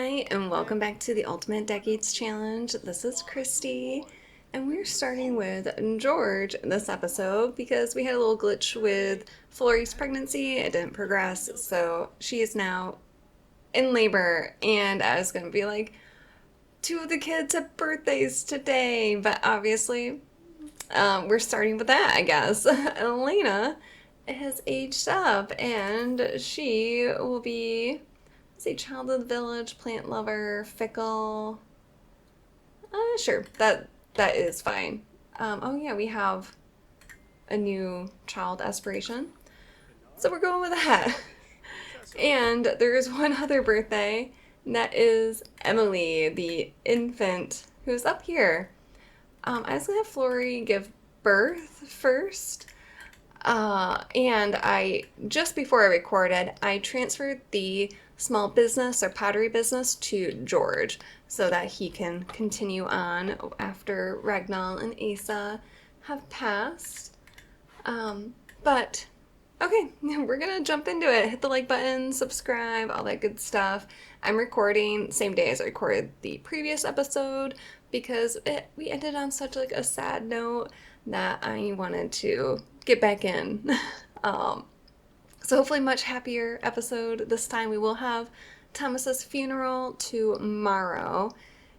Hi, and welcome back to the Ultimate Decades Challenge. This is Christy, and we're starting with George this episode because we had a little glitch with Florrie's pregnancy. It didn't progress, so she is now in labor, and I was going to be like, two of the kids have birthdays today, but obviously we're starting with that, I guess. Elena has aged up, and she will be say child of the village, plant lover, fickle. Sure, that is fine. Oh yeah, we have a new child aspiration, so we're going with that. And there's one other birthday, and that is Emily, the infant, who's up here. I was gonna have Florrie give birth first. And I, just before I recorded, I transferred the small business or pottery business to George so that he can continue on after Ragnall and Asa have passed. But okay, we're gonna jump into it. Hit the like button, subscribe, all that good stuff. I'm recording same day as I recorded the previous episode because we ended on such like a sad note that I wanted to get back in. um, so hopefully much happier episode this time. We will have Thomas's funeral tomorrow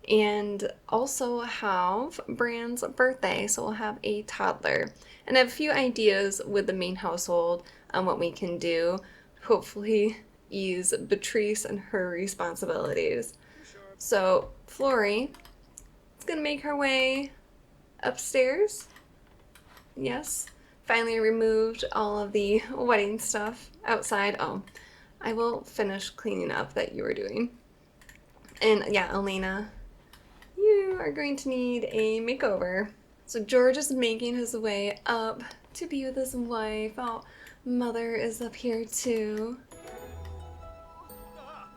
and also have Bran's birthday, so we'll have a toddler. And I have a few ideas with the main household on what we can do. Hopefully ease Beatrice and her responsibilities. So Florrie is going to make her way upstairs. Yes. Finally removed all of the wedding stuff outside. Oh, I will finish cleaning up that you were doing. And yeah, Elena, you are going to need a makeover. So George is making his way up to be with his wife. Oh, mother is up here too.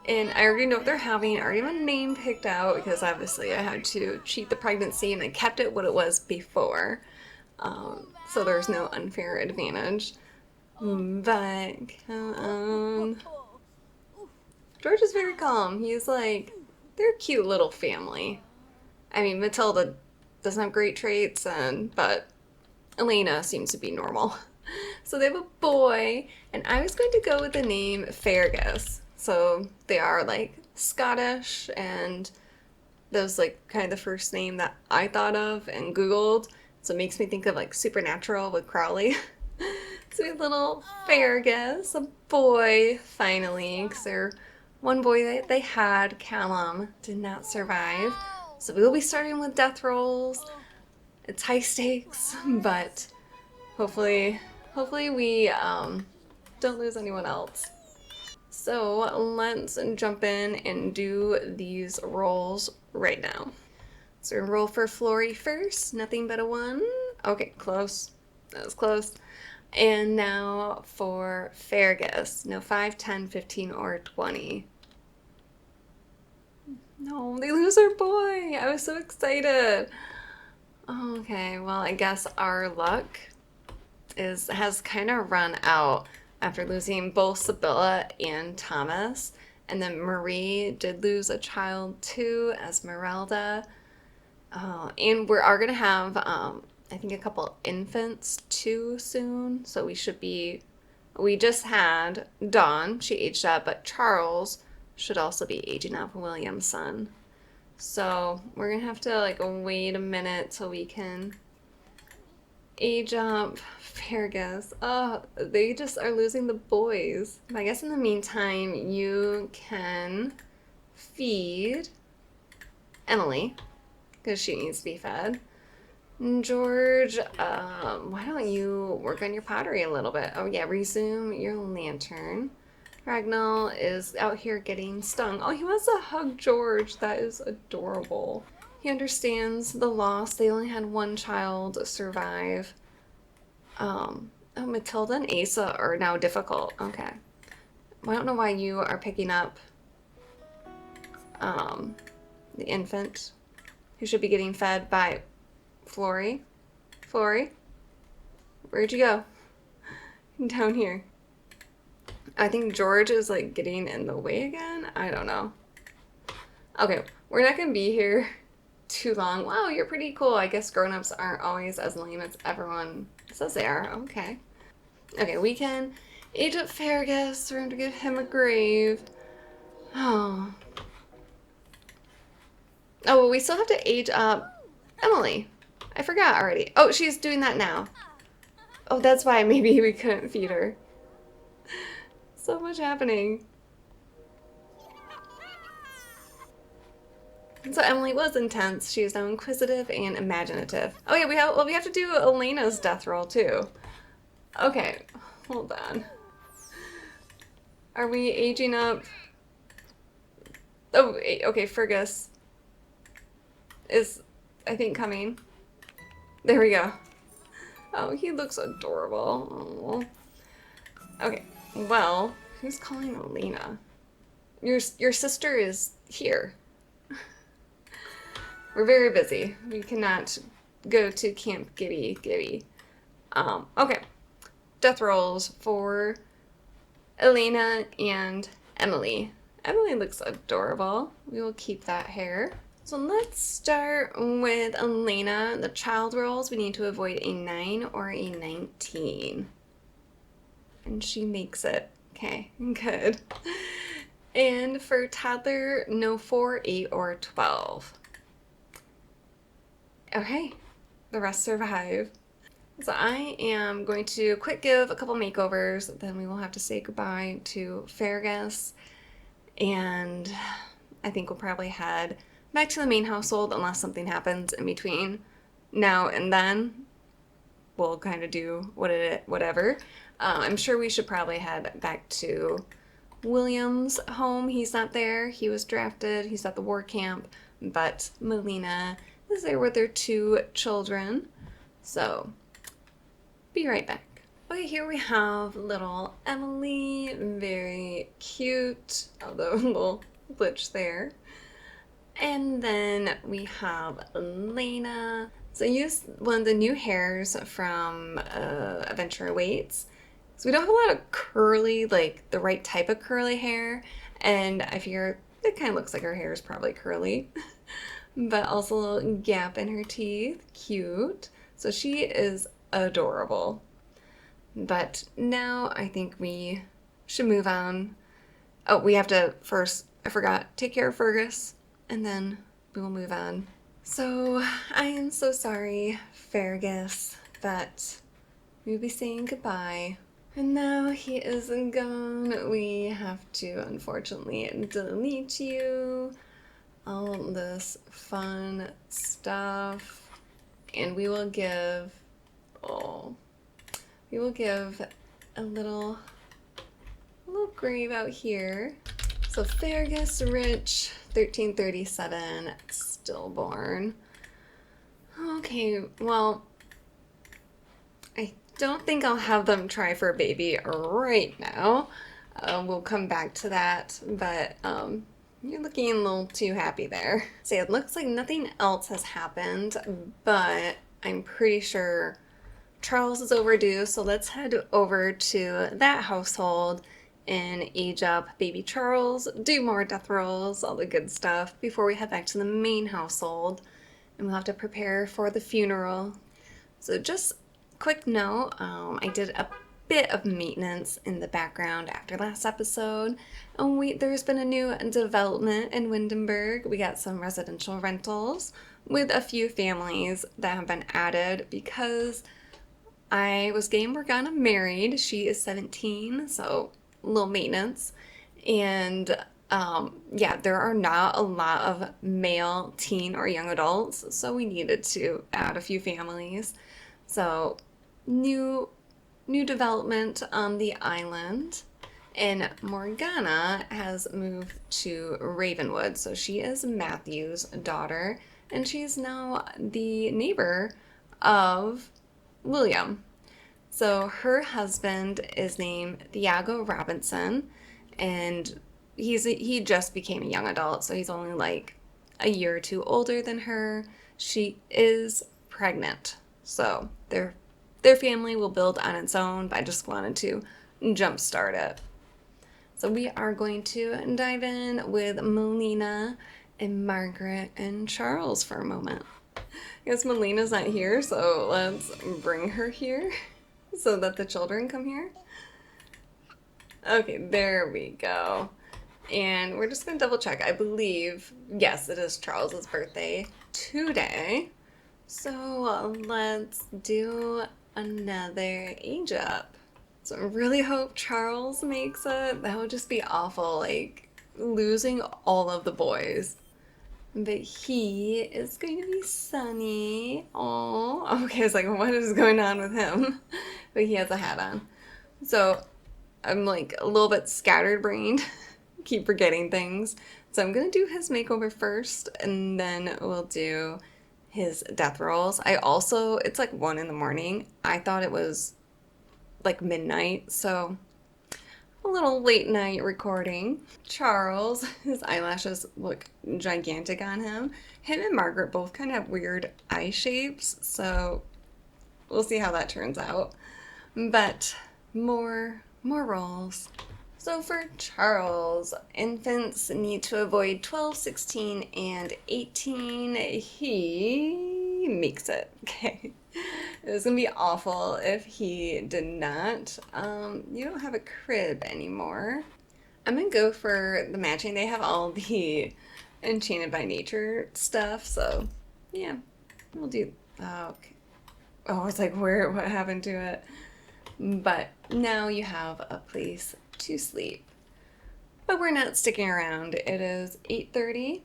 And I already know what they're having. I already have a name picked out because obviously I had to cheat the pregnancy and I kept it what it was before. So there's no unfair advantage. But, George is very calm. He's like, they're a cute little family. I mean, Matilda doesn't have great traits, but Elena seems to be normal. So they have a boy, and I was going to go with the name Fergus. So they are like Scottish, and that was like kind of the first name that I thought of and Googled. So it makes me think of like Supernatural with Crowley. So we have little Fergus, a boy, finally, because they're one boy that they had, Callum, did not survive. So we will be starting with death rolls. It's high stakes, but hopefully we don't lose anyone else. So let's jump in and do these rolls right now. So we're gonna roll for Florrie first. Nothing but a 1. Okay, close. That was close. And now for Fergus. No, 5, 10, 15, or 20. No, they lose our boy. I was so excited. Okay, well, I guess our luck has kind of run out after losing both Sibylla and Thomas. And then Marie did lose a child too, Esmeralda. And we are going to have, I think, a couple infants too soon. So we just had Dawn, she aged up, but Charles should also be aging up, William's son. So we're going to have to, like, wait a minute till we can age up Fergus. Oh, they just are losing the boys. I guess in the meantime, you can feed Emily, because she needs to be fed. George, why don't you work on your pottery a little bit? Oh yeah, resume your lantern. Ragnall is out here getting stung. Oh, he wants to hug George. That is adorable. He understands the loss. They only had one child survive. Oh, Matilda and Asa are now difficult. Okay. Well, I don't know why you are picking up the infant who should be getting fed by Florrie. Florrie? Where'd you go? Down here. I think George is like getting in the way again. I don't know. Okay, we're not gonna be here too long. Wow, you're pretty cool. I guess grown-ups aren't always as lame as everyone says they are. Okay. Okay, we can age up Fergus. We're going to give him a grave. Oh. Oh, well, we still have to age up Emily. I forgot already. Oh, she's doing that now. Oh, that's why maybe we couldn't feed her. So much happening. So Emily was intense. She is now inquisitive and imaginative. Oh yeah, we have to do Elena's death roll too. Okay, hold on. Are we aging up? Oh, okay, Fergus is, I think, coming. There we go. Oh, he looks adorable. Oh. Okay, well, who's calling Elena? Your sister is here. We're very busy. We cannot go to Camp Gibby. Okay. Death rolls for Elena and Emily. Emily looks adorable. We will keep that hair. So let's start with Elena. The child rolls, we need to avoid a 9 or a 19. And she makes it. Okay, good. And for toddler, no 4, 8, or 12. Okay, the rest survive. So I am going to quick give a couple makeovers, then we will have to say goodbye to Fergus, and I think we'll probably head back to the main household unless something happens in between now and then. We'll kind of do whatever. I'm sure we should probably head back to William's home. He's not there. He was drafted. He's at the war camp, but Melina is there with their 2 children. So, be right back. Okay, here we have little Emily, very cute, although a little glitch there. And then we have Elena. So I used one of the new hairs from Adventure Awaits. So we don't have a lot of curly, like the right type of curly hair. And I figure it kind of looks like her hair is probably curly. But also a little gap in her teeth. Cute. So she is adorable. But now I think we should move on. Oh, we have to first, I forgot, take care of Fergus, and then we will move on. So I am so sorry, Fergus, but we'll be saying goodbye. And now he is gone. We have to, unfortunately, delete you. All this fun stuff. And we will give, a little grave out here. So Fergus Rich, 1337, stillborn. Okay, well, I don't think I'll have them try for a baby right now. We'll come back to that, but you're looking a little too happy there. So it looks like nothing else has happened, but I'm pretty sure Charles is overdue, so let's head over to that household and age up baby Charles, do more death rolls, all the good stuff, before we head back to the main household, and we'll have to prepare for the funeral. So just quick note, I did a bit of maintenance in the background after last episode, and there's been a new development in Windenburg. We got some residential rentals with a few families that have been added because I was getting Morgana married. She is 17, so little maintenance. And yeah, there are not a lot of male teen or young adults, so we needed to add a few families. So new development on the island. And Morgana has moved to Ravenwood, so she is Matthew's daughter, and she's now the neighbor of William. So her husband is named Thiago Robinson, and he just became a young adult, so he's only like a year or two older than her. She is pregnant, so their family will build on its own, but I just wanted to jumpstart it. So we are going to dive in with Melina and Margaret and Charles for a moment. I guess Melina's not here, so let's bring her here so that the children come here. Okay, there we go. And we're just gonna double check. I believe, yes, it is Charles's birthday today. So let's do another age up. So I really hope Charles makes it. That would just be awful, like losing all of the boys. But he is going to be Sunny. Oh, okay. I was like, what is going on with him? But he has a hat on. So I'm like a little bit scattered brained, keep forgetting things. So I'm gonna do his makeover first, and then we'll do his death rolls. I also, it's like 1 in the morning. I thought it was like midnight, so a little late night recording. Charles, his eyelashes look gigantic on him. Him and Margaret both kind of have weird eye shapes, so we'll see how that turns out. But more rolls. So for Charles, infants need to avoid 12, 16, and 18. He makes it. Okay. It was gonna be awful if he did not. You don't have a crib anymore. I'm gonna go for the matching. They have all the Enchanted by Nature stuff, so yeah, we'll do. Oh, okay. Oh, I was like, what happened to it? But now you have a place to sleep. But we're not sticking around. It is 8:30.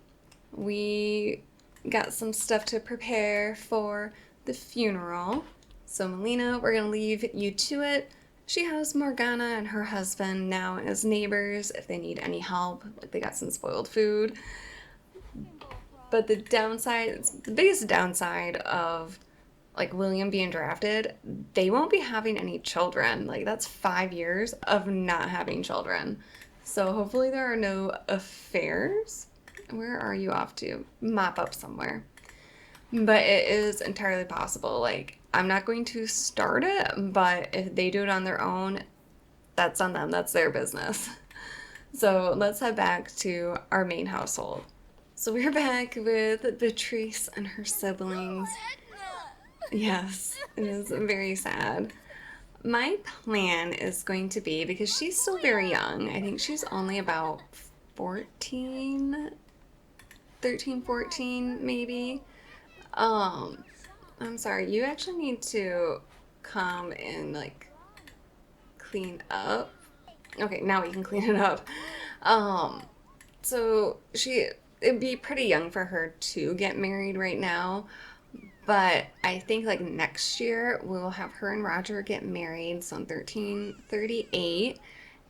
We got some stuff to prepare for the funeral. So Melina, we're gonna leave you to it. She has Morgana and her husband now as neighbors if they need any help. Like they got some spoiled food. But the biggest downside of like William being drafted, they won't be having any children. Like that's 5 years of not having children. So hopefully there are no affairs. Where are you off to? Mop up somewhere. But it is entirely possible. Like I'm not going to start it, but if they do it on their own, that's on them. That's their business. So let's head back to our main household. So we're back with Beatrice and her siblings. Yes, it is very sad. My plan is going to be, because she's still very young, I think she's only about 14, 13, 14 maybe. Um, I'm sorry, you actually need to come and like clean up. Okay, now we can clean it up. Um, so it'd be pretty young for her to get married right now. But I think like next year we'll have her and Roger get married, so in 1338,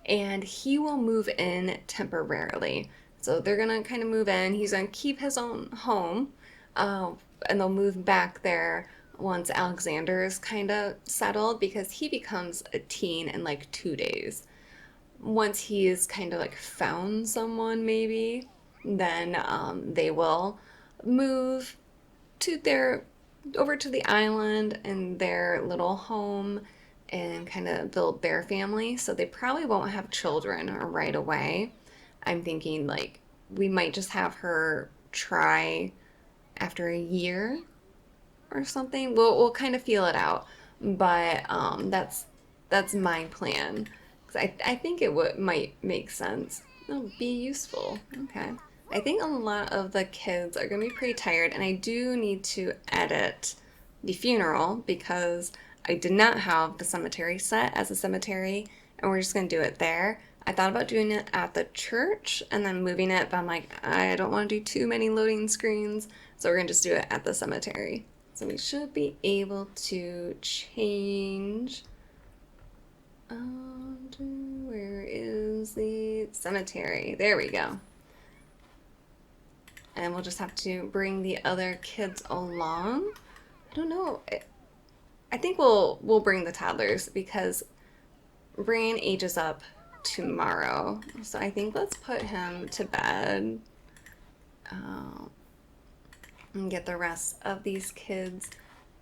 and he will move in temporarily. So they're gonna kind of move in. He's gonna keep his own home, uh, and they'll move back there once Alexander is kind of settled because he becomes a teen in like 2 days. Once he's kind of like found someone, maybe, then they will move to their over to the island and their little home and kind of build their family. So they probably won't have children right away. I'm thinking like we might just have her try after a year or something. We'll kind of feel it out, but that's my plan. 'Cause I think it would might make sense. It'll be useful. Okay. I think a lot of the kids are going to be pretty tired, and I do need to edit the funeral because I did not have the cemetery set as a cemetery, and we're just going to do it there. I thought about doing it at the church and then moving it, but I'm like, I don't want to do too many loading screens, so we're going to just do it at the cemetery. So we should be able to change. Where is the cemetery? There we go. And we'll just have to bring the other kids along. I don't know. I think we'll bring the toddlers because Brian ages up tomorrow. So I think let's put him to bed and get the rest of these kids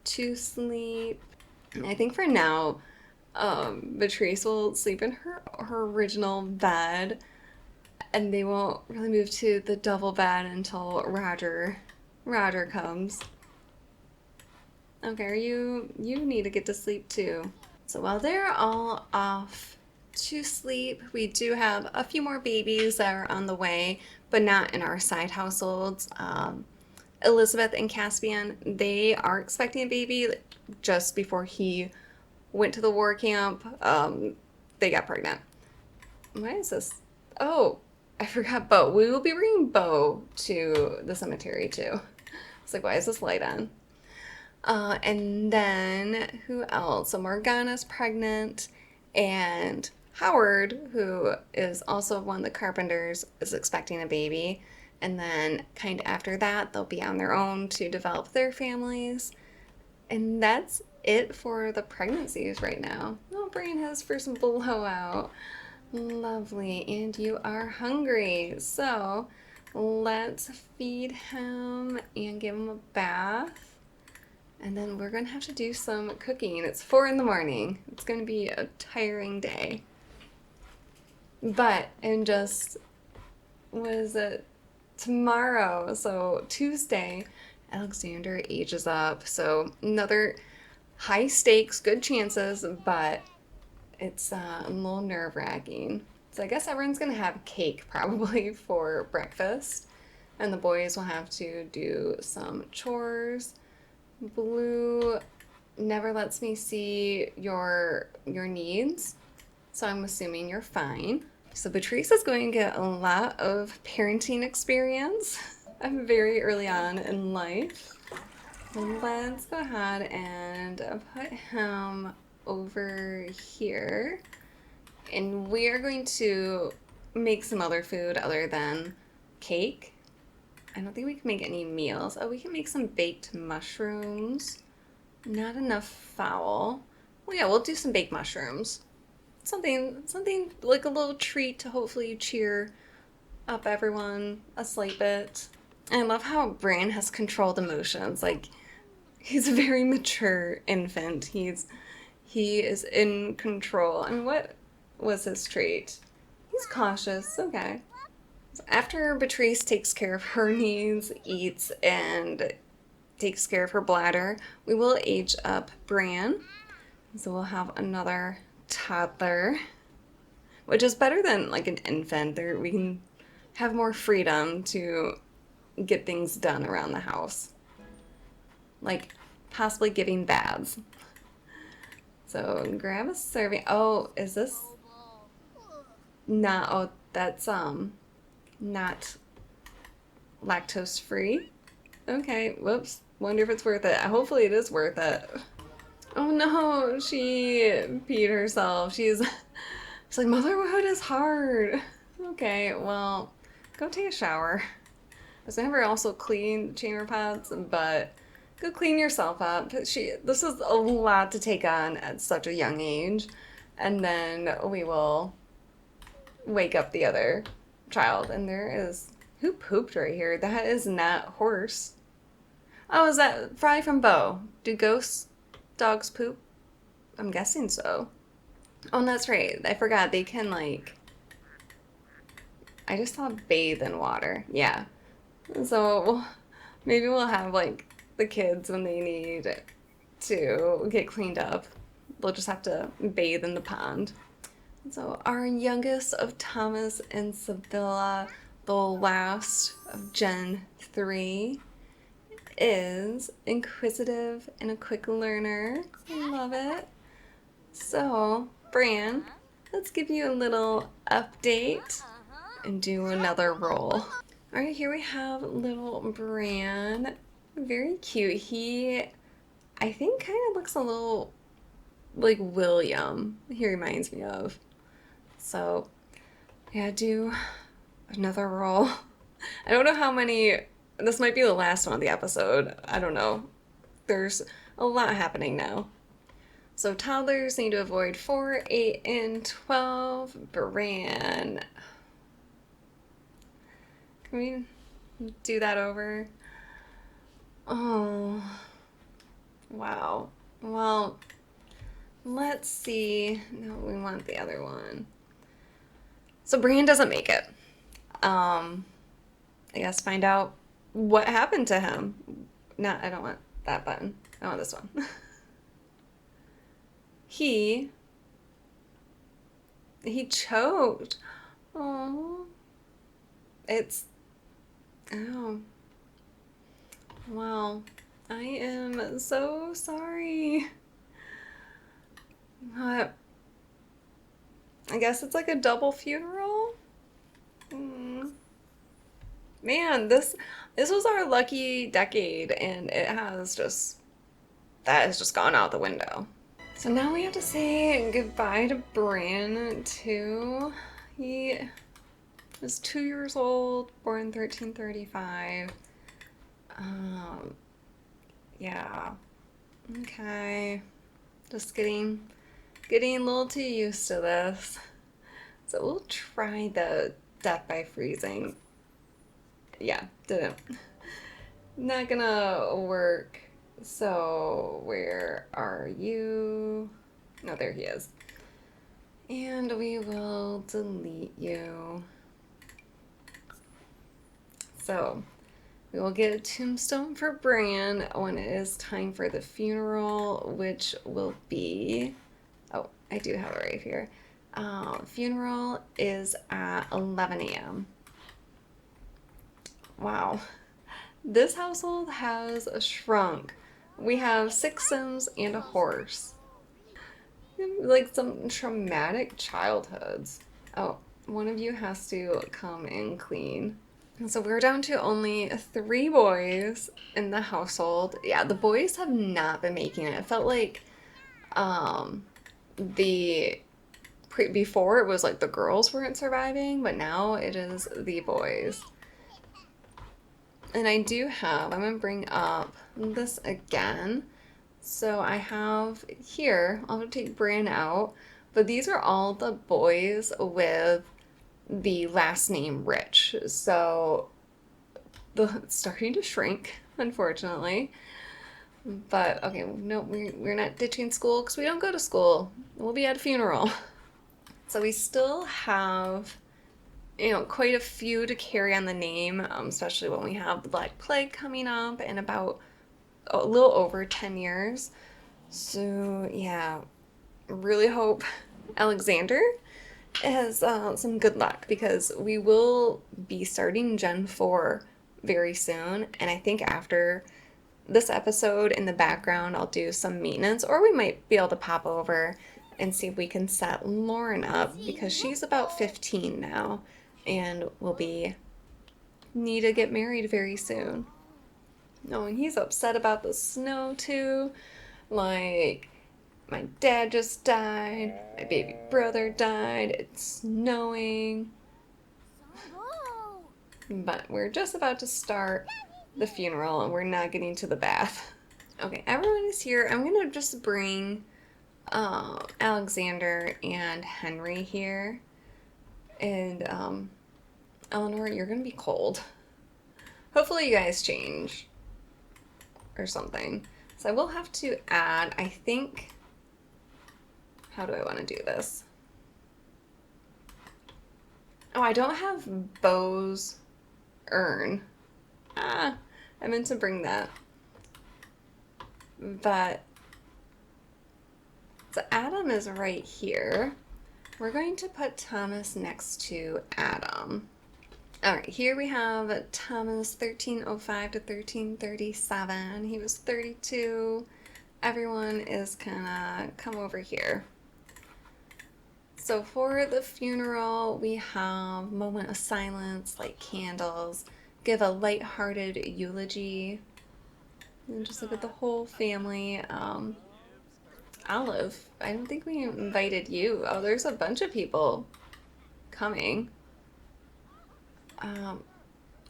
to sleep. I think for now, Beatrice will sleep in her original bed. And they won't really move to the double bed until Roger comes. Okay, you need to get to sleep too. So while they're all off to sleep, we do have a few more babies that are on the way, but not in our side households. Elizabeth and Caspian, they are expecting a baby just before he went to the war camp. They got pregnant. Why is this? Oh, I forgot Bo. We will be bringing Bo to the cemetery too. It's like, why is this light on? And then who else? So Morgana's pregnant, and Howard, who is also one of the carpenters, is expecting a baby. And then kind of after that, they'll be on their own to develop their families. And that's it for the pregnancies right now. Oh, Brian has first blowout. Lovely. And you are hungry. So let's feed him and give him a bath. And then we're going to have to do some cooking. It's 4 in the morning. It's going to be a tiring day. But in just, what is it, tomorrow, so Tuesday, Alexander ages up. So another high stakes, good chances, but it's a little nerve-wracking. So I guess everyone's going to have cake probably for breakfast. And the boys will have to do some chores. Blue never lets me see your needs, so I'm assuming you're fine. So Patrice is going to get a lot of parenting experience very early on in life. Let's go ahead and put him over here. And we are going to make some other food other than cake. I don't think we can make any meals. Oh, we can make some baked mushrooms. Not enough fowl. Well, yeah, we'll do some baked mushrooms. Something like a little treat to hopefully cheer up everyone a slight bit. I love how Bran has controlled emotions. Like, he's a very mature infant. He is in control. I mean, what was his trait? He's cautious. Okay. After Beatrice takes care of her needs, eats, and takes care of her bladder, we will age up Bran. So we'll have another toddler, which is better than like an infant. There we can have more freedom to get things done around the house. Like possibly giving baths. So grab a serving. Oh, is this not, oh, that's not lactose free. Okay, whoops. Wonder if it's worth it. Hopefully it is worth it. Oh no, she peed herself. She's like, motherhood is hard. Okay, well, go take a shower. I was never also clean chamber pots, but go clean yourself up. This is a lot to take on at such a young age. And then we will wake up the other child, and there is, who pooped right here? That is not horse. Oh, is that Fry from Bo? Do ghost dogs poop? I'm guessing so. Oh, and that's right. I forgot they can like, I just saw bathe in water. Yeah. So maybe we'll have like the kids when they need to get cleaned up. They'll just have to bathe in the pond. So our youngest of Thomas and Sibylla, the last of Gen 3, is inquisitive and a quick learner. I love it. So, Bran, let's give you a little update and do another roll. Alright, here we have little Bran. Very cute. He, I think, kind of looks a little like William. He reminds me of. So, yeah, do another roll. I don't know how many, this might be the last one of the episode. I don't know. There's a lot happening now. So toddlers need to avoid 4, 8, and 12. Bran. Can we do that over? Oh. Wow. Well, let's see. No, we want the other one. So Bran doesn't make it. I guess find out what happened to him. No, I don't want that button. I want this one. he he choked. Oh, it's oh. Well, I am so sorry. But I guess it's like a double funeral. Mm. Man, this was our lucky decade, and it has just that has just gone out the window. So now we have to say goodbye to Bran too. He was 2 years old, born 1335. Um, yeah. Okay. Just getting a little too used to this. So we'll try the death by freezing. Yeah, didn't. Not gonna work. So where are you? No, there he is. And we will delete you. So we will get a tombstone for Bran when it is time for the funeral, which will be, oh, I do have it right here. Funeral is at 11 a.m. Wow. This household has shrunk. We have 6 Sims and a horse. Like some traumatic childhoods. Oh, one of you has to come and clean. So we're down to only 3 boys in the household. Yeah, the boys have not been making it. It felt like the before it was like the girls weren't surviving, but now it is the boys. And I do have, I'm going to bring up this again. So I have here, I'll take Bran out, but these are all the boys with the last name Rich. So it's starting to shrink, unfortunately. But okay, no, we're not ditching school because we don't go to school. We'll be at a funeral. So we still have, quite a few to carry on the name, especially when we have the Black Plague coming up in about a little over 10 years. So yeah, really hope Alexander has some good luck because we will be starting Gen 4 very soon. And I think after this episode in the background, I'll do some maintenance, or we might be able to pop over and see if we can set Lauren up because she's about 15 now and will need to get married very soon. No, and he's upset about the snow too. Like, my dad just died, my baby brother died, it's snowing. But we're just about to start the funeral and we're not getting to the bath. Okay, everyone is here. I'm gonna just bring Alexander and Henry here. And Eleanor, you're gonna be cold. Hopefully you guys change or something. So I will have to add, I think, how do I want to do this? Oh, I don't have Bo's urn. I meant to bring that. But, so Adam is right here. We're going to put Thomas next to Adam. All right, here we have Thomas 1305 to 1337. He was 32. Everyone is gonna come over here. So for the funeral, we have moment of silence, light candles, give a light-hearted eulogy, and just look at the whole family. Olive, I don't think we invited you. Oh, there's a bunch of people coming.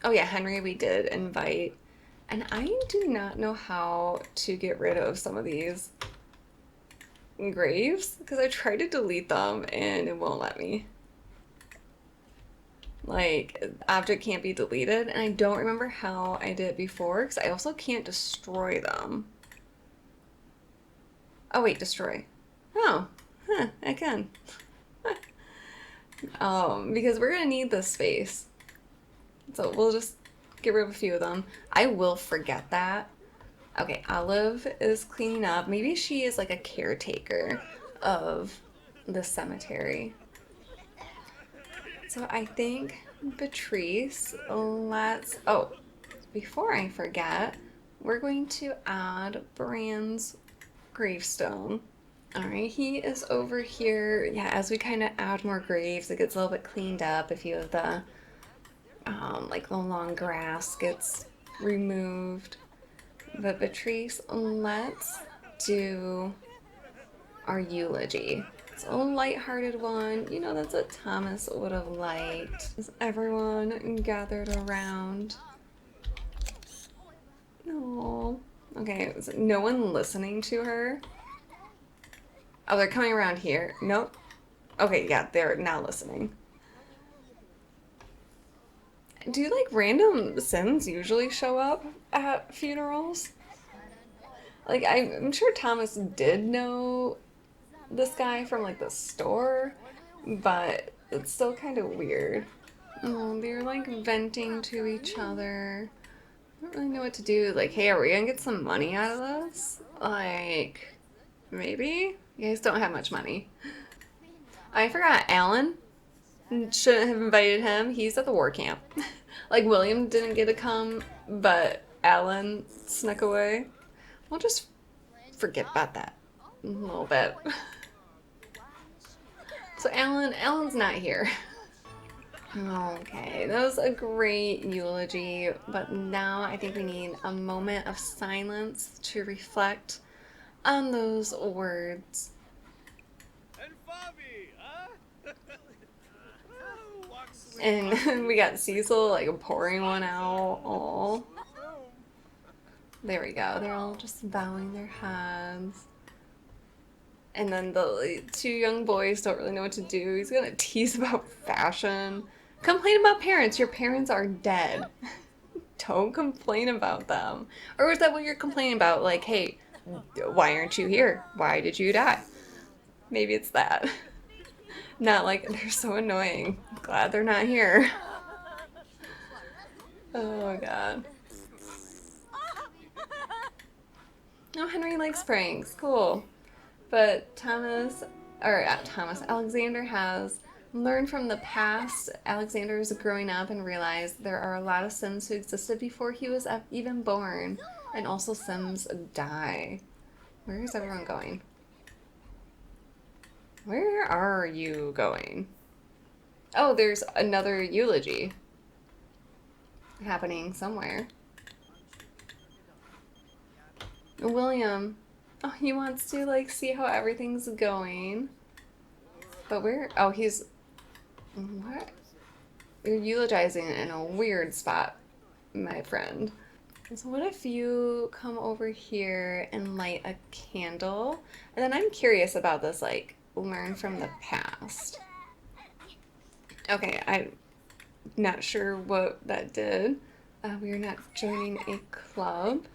Oh yeah, Henry we did invite. And I do not know how to get rid of some of these graves because I tried to delete them and it won't let me. Like, object can't be deleted, and I don't remember how I did it before because I also can't destroy them. Oh wait, destroy. Oh, I can. Because we're gonna need this space. So we'll just get rid of a few of them. I will forget that. Okay, Olive is cleaning up. Maybe she is like a caretaker of the cemetery. So I think Patrice, oh, before I forget, we're going to add Brand's gravestone. All right, he is over here. Yeah, as we kind of add more graves, it gets a little bit cleaned up. A few of the, like the long grass gets removed. But Patrice, let's do our eulogy. It's a lighthearted one. You know, that's what Thomas would have liked. Is everyone gathered around? No. Okay, is no one listening to her? Oh, they're coming around here. Nope. Okay, yeah, they're now listening. Do like random Sims usually show up at funerals? Like, I'm sure Thomas did know this guy from like the store, but it's still kind of weird. Oh, they're like venting to each other. I don't really know what to do. Like, hey, are we gonna get some money out of this? Like, maybe? You guys don't have much money. I forgot Alan. Shouldn't have invited him. He's at the war camp. Like, William didn't get to come, but Alan snuck away. We'll just forget about that a little bit. So Alan's not here. Okay, that was a great eulogy, but now I think we need a moment of silence to reflect on those words. And we got Cecil like pouring one out. Oh, there we go. They're all just bowing their heads. And then the two young boys don't really know what to do. He's gonna tease about fashion. Complain about parents. Your parents are dead. Don't complain about them. Or is that what you're complaining about? Like, hey, why aren't you here? Why did you die? Maybe it's that. Not like, they're so annoying. Glad they're not here. Oh, God. Oh, Henry likes pranks. Cool. But Alexander has learned from the past. Alexander is growing up and realized there are a lot of Sims who existed before he was even born. And also Sims die. Where is everyone going? Where are you going? Oh, there's another eulogy happening somewhere. William. Oh, he wants to, like, see how everything's going. But where? Oh, he's... What? You're eulogizing in a weird spot, my friend. So what if you come over here and light a candle? And then I'm curious about this, like, learn from the past. Okay, I'm not sure what that did. We are not joining a club.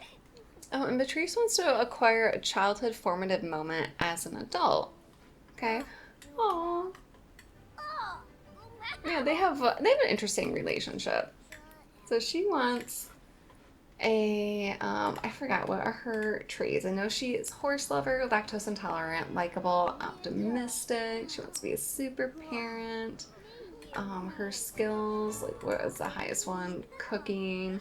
Oh, and Patrice wants to acquire a childhood formative moment as an adult. Okay. Aww. Yeah, they have an interesting relationship. So she wants I forgot what are her traits. I know she is horse lover, lactose intolerant, likable, optimistic. She wants to be a super parent. Her skills, like what is the highest one? Cooking.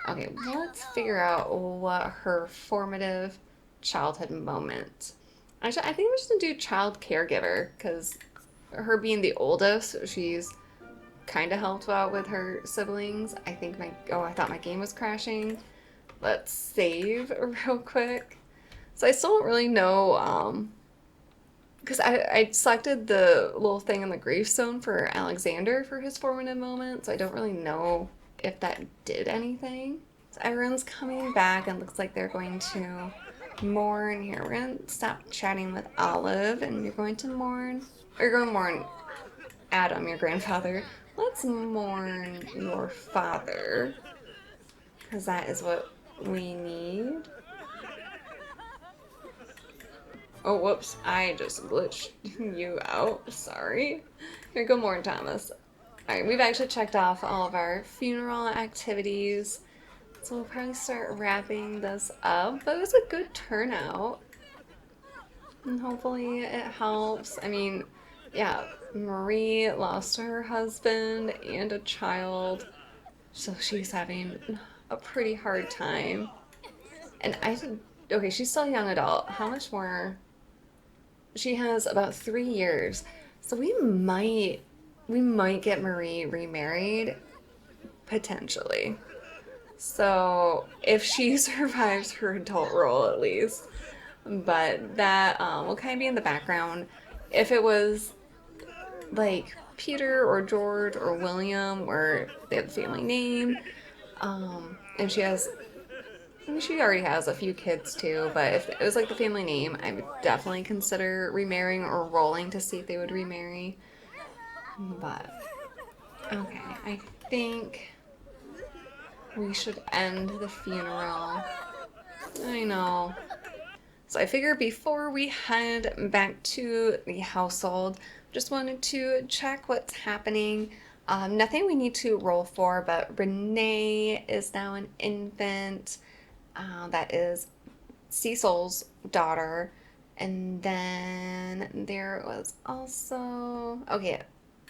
Okay, let's figure out what her formative childhood moment. Actually, I think we're just gonna do child caregiver because her being the oldest, she's kind of helped out with her siblings. I thought my game was crashing. Let's save real quick. So I still don't really know, because I selected the little thing on the gravestone for Alexander for his formative moment, so I don't really know if that did anything. So everyone's coming back and looks like they're going to mourn here. We're going to stop chatting with Olive and you're going to mourn, or you're going to mourn Adam, your grandfather. Let's mourn your father, because that is what we need. Oh, whoops, I just glitched you out. Sorry. Here, go mourn Thomas. All right, we've actually checked off all of our funeral activities, so we'll probably start wrapping this up. But it was a good turnout, and hopefully it helps. I mean, yeah, Marie lost her husband and a child, so she's having a pretty hard time. And okay, she's still a young adult. How much more? She has about 3 years, so we might get Marie remarried potentially. So if she survives her adult role at least, but that will kind of be in the background. If it was like Peter or George or William, where they have the family name, and I mean, she already has a few kids too, but if it was like the family name, I would definitely consider remarrying or rolling to see if they would remarry. But okay, I think we should end the funeral. I know. So I figure before we head back to the household, just wanted to check what's happening. Nothing we need to roll for, but Renee is now an infant. That is Cecil's daughter. And then there was also, okay,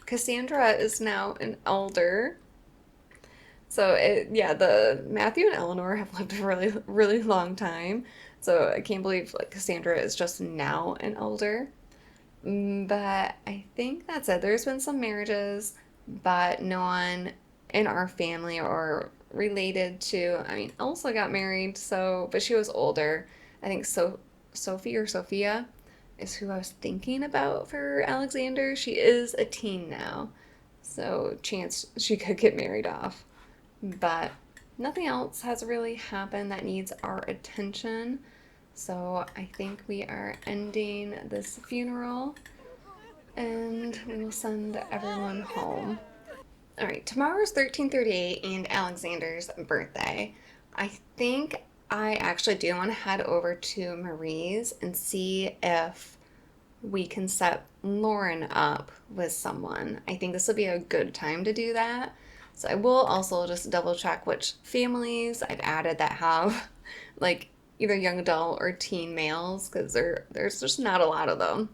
Cassandra is now an elder. So yeah, the Matthew and Eleanor have lived a really, really long time. So I can't believe like Cassandra is just now an elder. But I think that's it. There's been some marriages, but no one in our family or related to. I mean, Elsa got married, so but she was older. I think Sophie or Sophia is who I was thinking about for Alexander. She is a teen now, so chance she could get married off. But nothing else has really happened that needs our attention. So I think we are ending this funeral and we will send everyone home. All right, tomorrow's 1338 and Alexander's birthday. I think I actually do want to head over to Marie's and see if we can set Lauren up with someone. I think this will be a good time to do that. So I will also just double check which families I've added that have like either young adult or teen males because there's just not a lot of them.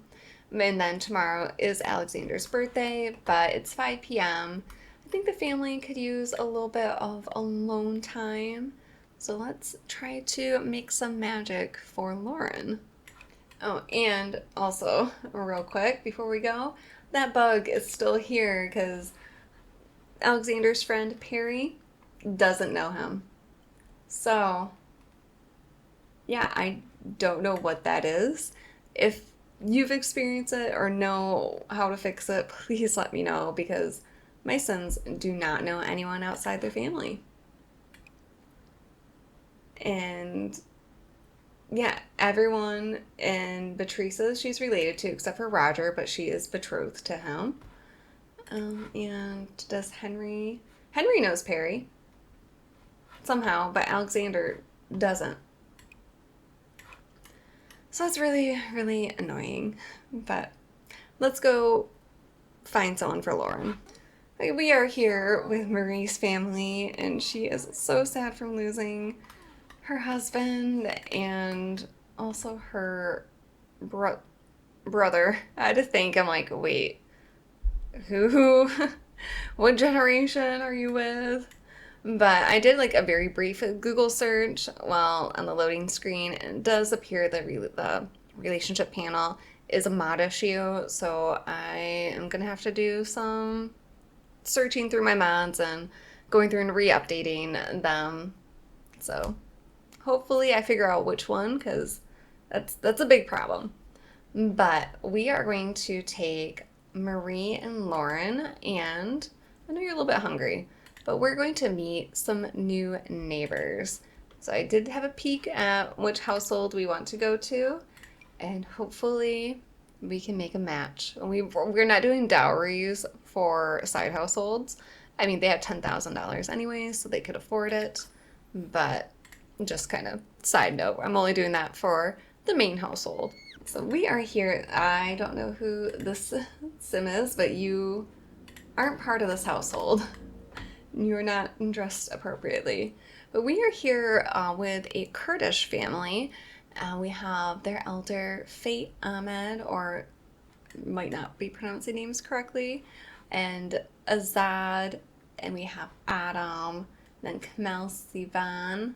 And then tomorrow is Alexander's birthday, but it's 5 p.m. I think the family could use a little bit of alone time. So let's try to make some magic for Lauren. Oh, and also, real quick before we go, that bug is still here because Alexander's friend Perry doesn't know him. So, yeah, I don't know what that is. If you've experienced it or know how to fix it, please let me know because my sons do not know anyone outside their family. And yeah, everyone in Beatrice's she's related to except for Roger, but she is betrothed to him. And does Henry knows Perry somehow, but Alexander doesn't. So that's really, really annoying. But let's go find someone for Lauren. We are here with Marie's family, and she is so sad from losing her husband and also her brother. I had to think, I'm like, wait, who? What generation are you with? But I did like a very brief Google search while on the loading screen, and it does appear the relationship panel is a mod issue, so I am gonna have to do some searching through my mods and going through and re-updating them. So hopefully I figure out which one because that's a big problem. But we are going to take Marie and Lauren, and I know you're a little bit hungry, but we're going to meet some new neighbors. So I did have a peek at which household we want to go to, and hopefully we can make a match. We're not doing dowries for side households. I mean, they have $10,000 anyways, so they could afford it. But just kind of side note, I'm only doing that for the main household. So we are here. I don't know who this sim is, but you aren't part of this household. You're not dressed appropriately. But we are here with a Kurdish family. We have their elder, Fate Ahmed, or might not be pronouncing names correctly, and Azad, and we have Adam, then Kamal Sivan,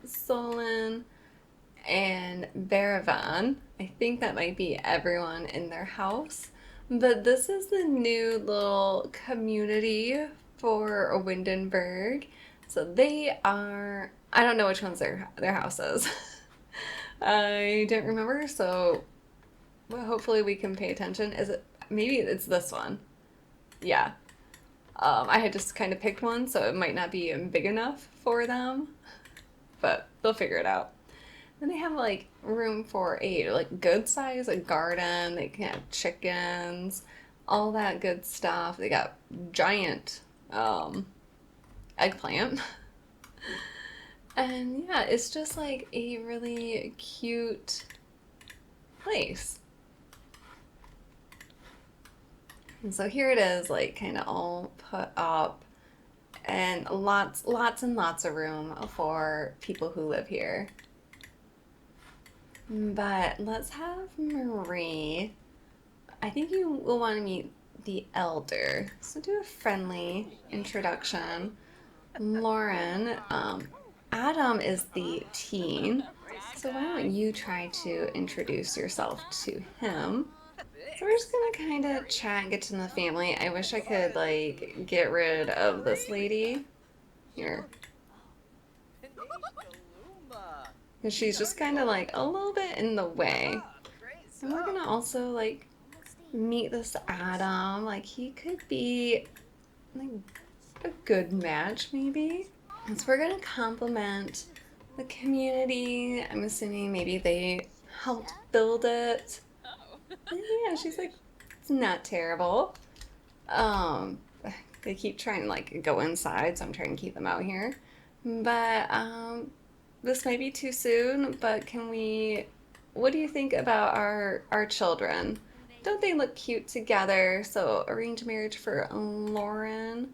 Solon, and Baravan. I think that might be everyone in their house. But this is the new little community for Windenburg. So they are, I don't know which one's their house is. I don't remember, so well, hopefully we can pay attention. Is it, maybe it's this one. Yeah. I had just kind of picked one, so it might not be big enough for them, but they'll figure it out. Then they have like room for a like good size a garden. They can have chickens, all that good stuff. They got giant eggplant. And yeah, it's just like a really cute place. And so here it is, like kind of all put up, and lots and lots of room for people who live here. But let's have Marie. I think you will want to meet the elder. So do a friendly introduction. Lauren, Adam is the teen. So why don't you try to introduce yourself to him? So we're just gonna kind of chat and get to know the family. I wish I could like get rid of this lady here, because she's just kind of like a little bit in the way. And we're gonna also like meet this Adam. Like he could be like a good match maybe. And so we're gonna compliment the community. I'm assuming maybe they helped build it. And yeah, she's like, it's not terrible. Um, they keep trying to like go inside, so I'm trying to keep them out here. But this might be too soon. But can we? What do you think about our children? Don't they look cute together? So arrange marriage for Lauren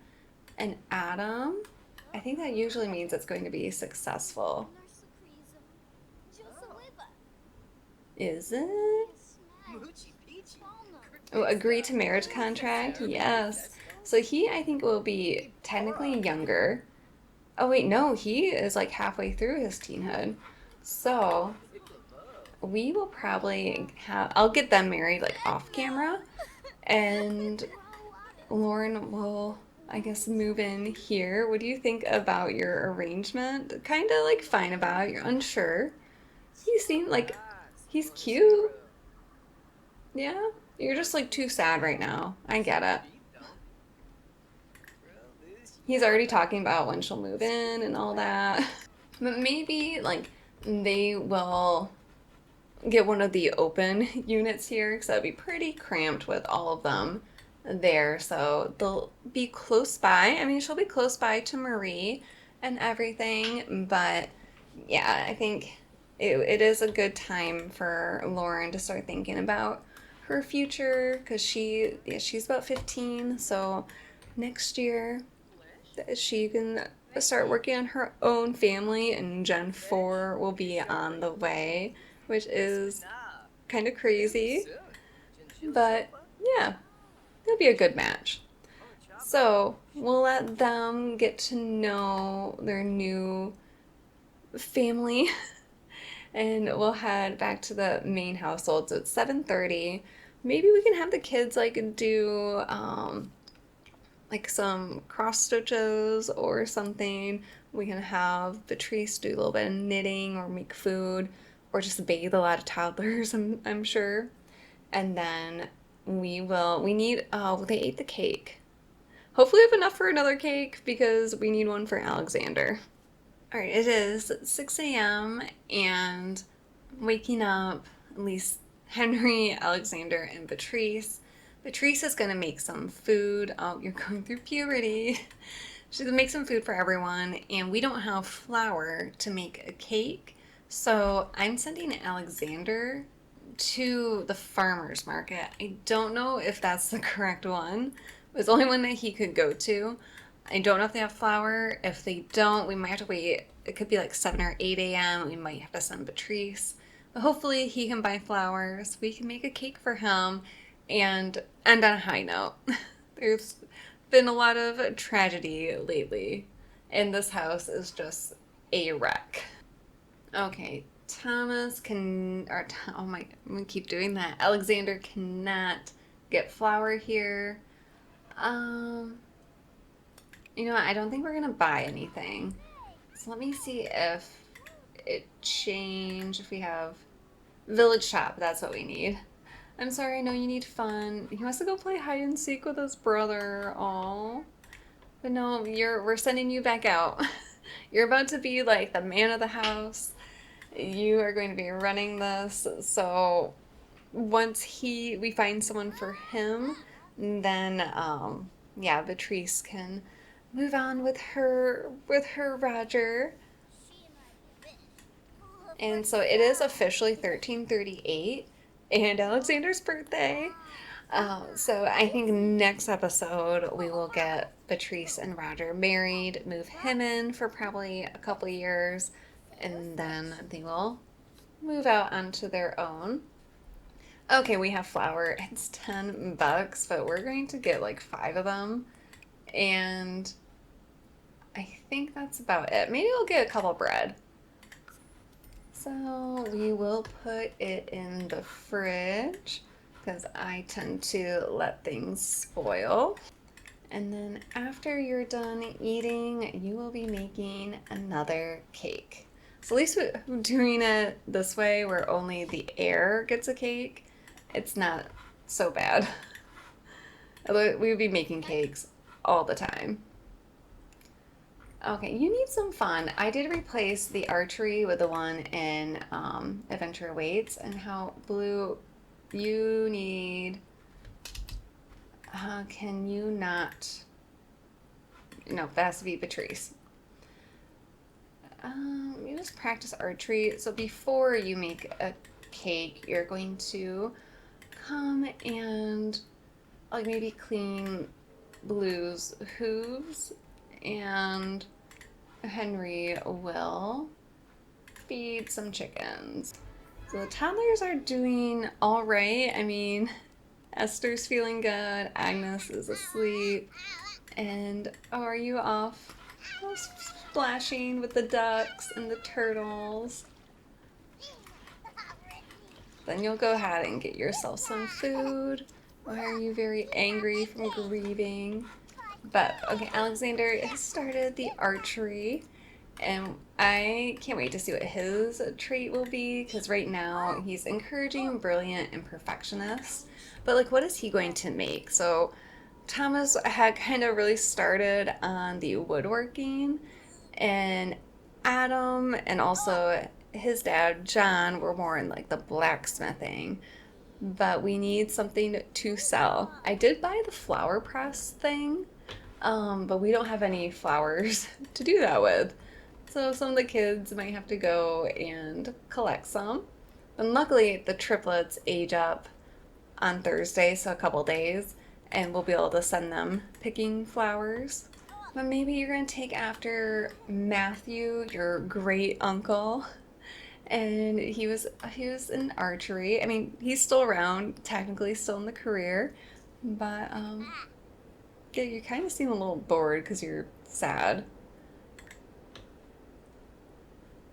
and Adam. I think that usually means it's going to be successful. Is it? Oh, agree to marriage contract? Yes. So he, I think, will be technically younger. Oh, wait, no, he is like halfway through his teenhood. So we will probably have, I'll get them married like off camera, and Lauren will, I guess, move in here. What do you think about your arrangement? Kind of like fine about it. You're unsure. He seemed like he's cute. Yeah, you're just like too sad right now. I get it. He's already talking about when she'll move in and all that. But maybe like they will get one of the open units here because that'd be pretty cramped with all of them there. So they'll be close by. I mean, she'll be close by to Marie and everything, but yeah, I think it is a good time for Lauren to start thinking about her future because she's about 15, so next year she can start working on her own family, and Gen 4 will be on the way, which is kind of crazy, but yeah, it'll be a good match. So we'll let them get to know their new family, and we'll head back to the main household. So it's 7:30. Maybe we can have the kids like do like some cross stitches or something. We can have Patrice do a little bit of knitting or make food or just bathe a lot of toddlers, I'm sure. And then we need, oh, they ate the cake. Hopefully we have enough for another cake because we need one for Alexander. All right, it is 6 a.m. and waking up, at least Henry, Alexander, and Patrice. Patrice is going to make some food. Oh, you're going through puberty. She's going to make some food for everyone, and we don't have flour to make a cake. So I'm sending Alexander to the farmer's market. I don't know if that's the correct one, It was the only one that he could go to. I don't know if they have flour. If they don't, we might have to wait. It could be like 7 or 8 a.m. We might have to send Patrice. But hopefully he can buy flour so we can make a cake for him and end on a high note. There's been a lot of tragedy lately, and this house is just a wreck. Okay, Thomas can, or oh my, I'm gonna keep doing that. Alexander cannot get flour here. Um, I don't think we're gonna buy anything. So let me see if it changed. If we have village shop, that's what we need. I'm sorry, I know you need fun. He wants to go play hide and seek with his brother. Aw. But no, we're sending you back out. You're about to be like the man of the house. You are going to be running this. So once we find someone for him, then yeah, Beatrice can move on with her Roger. And so it is officially 1338 and Alexander's birthday. So I think next episode we will get Beatrice and Roger married, move him in for probably a couple years, and then they will move out onto their own. Okay, we have flour. It's $10, but we're going to get like 5 of them. And I think that's about it. Maybe we'll get a couple bread. So we will put it in the fridge because I tend to let things spoil. And then after you're done eating, you will be making another cake. So at least we're doing it this way where only the heir gets a cake. It's not so bad. Although we would be making cakes all the time. Okay, you need some fun. I did replace the archery with the one in Adventure Awaits, and how Blue, you need. Can you not? No, that has to be Patrice. You just practice archery. So before you make a cake, you're going to come and like maybe clean Blue's hooves, and Henry will feed some chickens. So the toddlers are doing all right. I mean, Esther's feeling good, Agnes is asleep, and are you off splashing with the ducks and the turtles? Then you'll go ahead and get yourself some food. Why are you very angry from grieving? But, okay, Alexander has started the archery, and I can't wait to see what his trait will be, because right now he's encouraging, brilliant, and perfectionist. But, like, what is he going to make? So, Thomas had kind of really started on the woodworking, and Adam and also his dad, John, were more in, like, the blacksmithing. But we need something to sell. I did buy the flower press thing, but we don't have any flowers to do that with. So some of the kids might have to go and collect some. And luckily, the triplets age up on Thursday, so a couple days, and we'll be able to send them picking flowers. But maybe you're going to take after Matthew, your great uncle. And he was in archery. I mean, he's still around, technically still in the career, but yeah, you kind of seem a little bored because you're sad.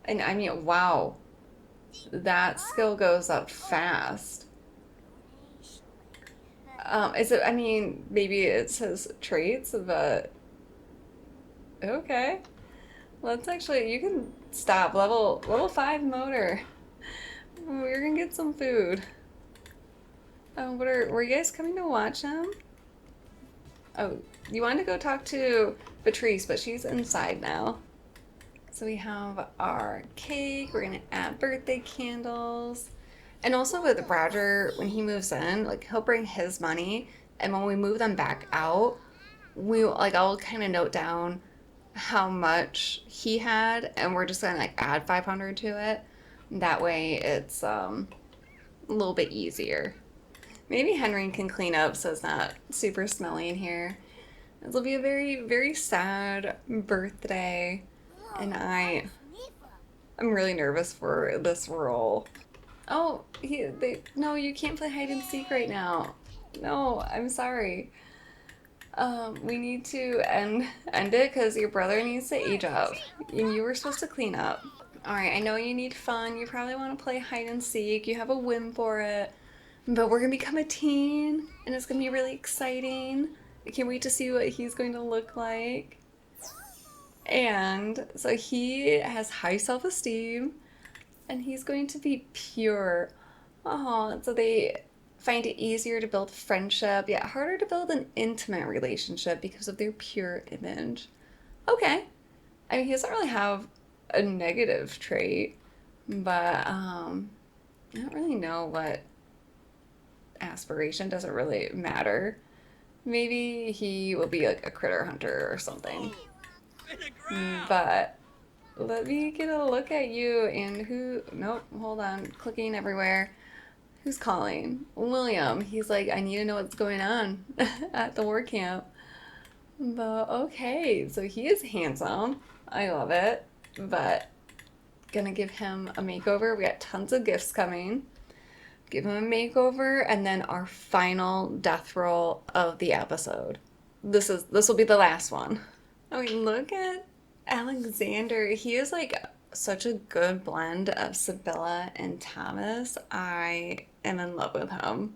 And I mean, wow, that skill goes up fast. Is it? I mean, maybe it says traits, but okay. Let's actually, you can stop level 5 motor. We're gonna get some food. Were you guys coming to watch him? Oh, you wanted to go talk to Patrice, but she's inside now. So we have our cake. We're gonna add birthday candles. And also with Roger, when he moves in, like he'll bring his money, and when we move them back out, I'll kind of note down how much he had, and we're just gonna like add 500 to it. That way it's a little bit easier. Maybe Henry can clean up so it's not super smelly in here. This will be a very, very sad birthday, and I'm really nervous for this role. Oh, no, you can't play hide and seek right now. No, I'm sorry. We need to end it because your brother needs to age up, and you were supposed to clean up. All right, I know you need fun. You probably want to play hide and seek. You have a whim for it, but we're gonna become a teen, and it's gonna be really exciting. I can't wait to see what he's going to look like. And so he has high self-esteem, and he's going to be pure. Oh, so they find it easier to build friendship, yet harder to build an intimate relationship because of their pure image. Okay. I mean, he doesn't really have a negative trait, but I don't really know what aspiration doesn't really matter. Maybe he will be like a critter hunter or something. But let me get a look at you and who. Nope, hold on. Clicking everywhere. Who's calling? William. He's like, I need to know what's going on at the war camp. But okay, so he is handsome. I love it. But gonna give him a makeover. We got tons of gifts coming. Give him a makeover, and then our final death roll of the episode. This will be the last one. I mean, look at Alexander. He is like such a good blend of Sibylla and Thomas. I am in love with him.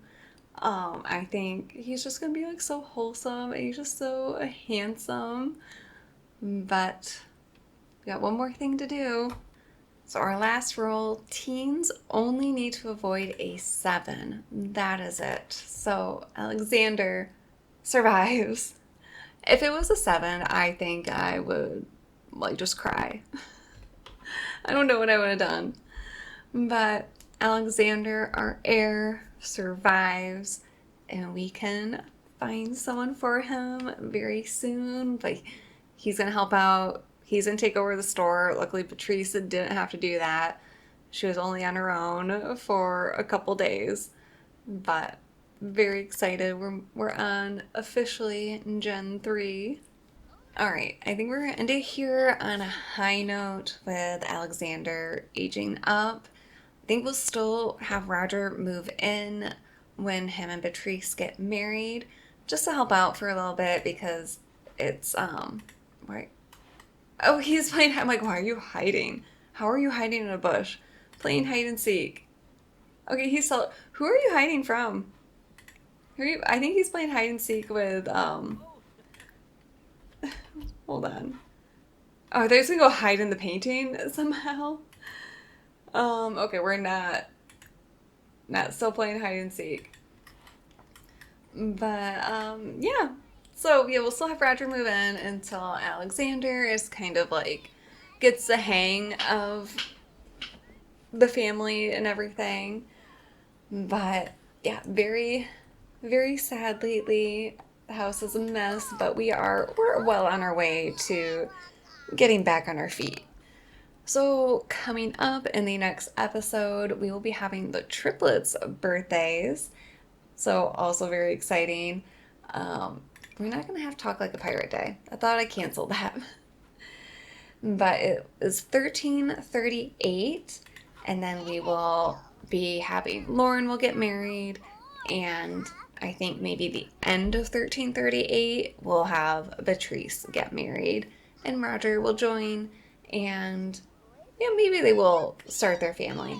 I think he's just gonna be like so wholesome, and he's just so handsome. But we got one more thing to do. So our last roll, teens only need to avoid a 7. That is it. So Alexander survives. If it was a 7, I think I would like just cry. I don't know what I would have done. But Alexander, our heir, survives, and we can find someone for him very soon. But he's gonna help out. He's gonna take over the store. Luckily, Patrice didn't have to do that. She was only on her own for a couple days. But very excited. We're on officially Gen 3. All right, I think we're gonna end it here on a high note with Alexander aging up. I think we'll still have Roger move in when him and Patrice get married, just to help out for a little bit because it's right. Oh, he's playing. I'm like, why are you hiding? How are you hiding in a bush? Playing hide and seek. Okay, who are you hiding from? I think he's playing hide and seek with hold on. Oh, they're just gonna go hide in the painting somehow. Okay, we're not still playing hide and seek. But yeah. So yeah, we'll still have Roger move in until Alexander is kind of like gets the hang of the family and everything. But yeah, very, very sad lately. The house is a mess, but we're well on our way to getting back on our feet. So coming up in the next episode, we will be having the triplets' birthdays. So also very exciting. We're not gonna have Talk Like a Pirate Day. I thought I canceled that. But it is 1338, and then we will be having Lauren will get married, and I think maybe the end of 1338 we'll have Patrice get married, and Roger will join, and yeah, maybe they will start their family.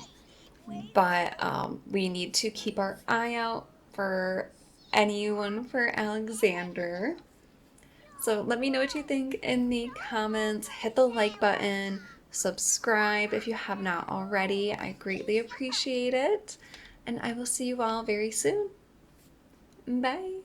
But we need to keep our eye out for anyone for Alexander. So let me know what you think in the comments. Hit the like button. Subscribe if you have not already. I greatly appreciate it. And I will see you all very soon. Bye.